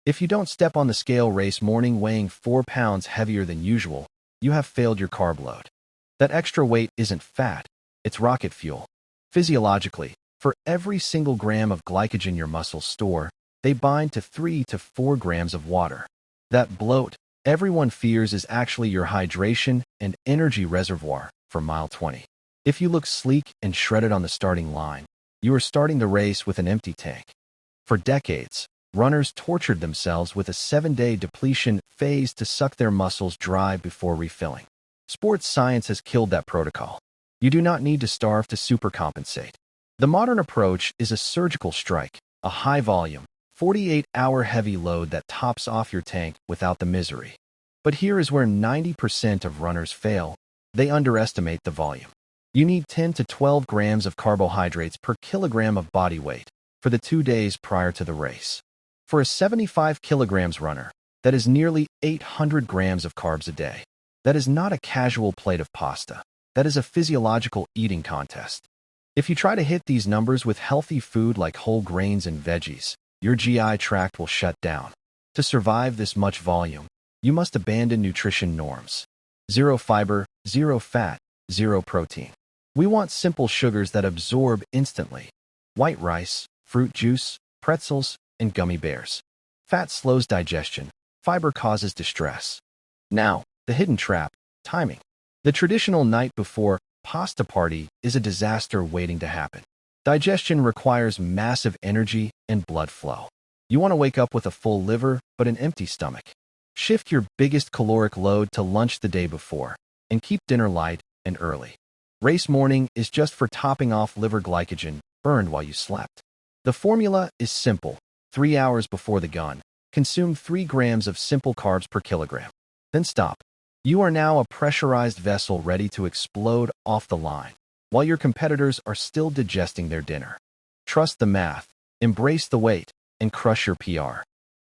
If you don't step on the scale race morning weighing 4 pounds heavier than usual, you have failed your carb load. That extra weight isn't fat, it's rocket fuel. Physiologically, for every single gram of glycogen your muscles store, they bind to 3 to 4 grams of water. That bloat everyone fears is actually your hydration and energy reservoir for mile 20. If you look sleek and shredded on the starting line, you are starting the race with an empty tank. For decades, runners tortured themselves with a 7-day depletion phase to suck their muscles dry before refilling. Sports science has killed that protocol. You do not need to starve to supercompensate. The modern approach is a surgical strike, a high-volume, 48-hour heavy load that tops off your tank without the misery. But here is where 90% of runners fail. They underestimate the volume. You need 10 to 12 grams of carbohydrates per kilogram of body weight for the 2 days prior to the race. For a 75 kilograms runner, that is nearly 800 grams of carbs a day. That is not a casual plate of pasta. That is a physiological eating contest. If you try to hit these numbers with healthy food like whole grains and veggies, your GI tract will shut down. To survive this much volume, you must abandon nutrition norms. Zero fiber, zero fat, zero protein. We want simple sugars that absorb instantly. White rice, fruit juice, pretzels, and gummy bears. Fat slows digestion. Fiber causes distress. Now, the hidden trap, timing. The traditional night before pasta party is a disaster waiting to happen. Digestion requires massive energy and blood flow. You want to wake up with a full liver but an empty stomach. Shift your biggest caloric load to lunch the day before, and keep dinner light and early. Race morning is just for topping off liver glycogen burned while you slept. The formula is simple. 3 hours before the gun, consume 3 grams of simple carbs per kilogram. Then stop. You are now a pressurized vessel ready to explode off the line, while your competitors are still digesting their dinner. Trust the math, embrace the weight, and crush your PR.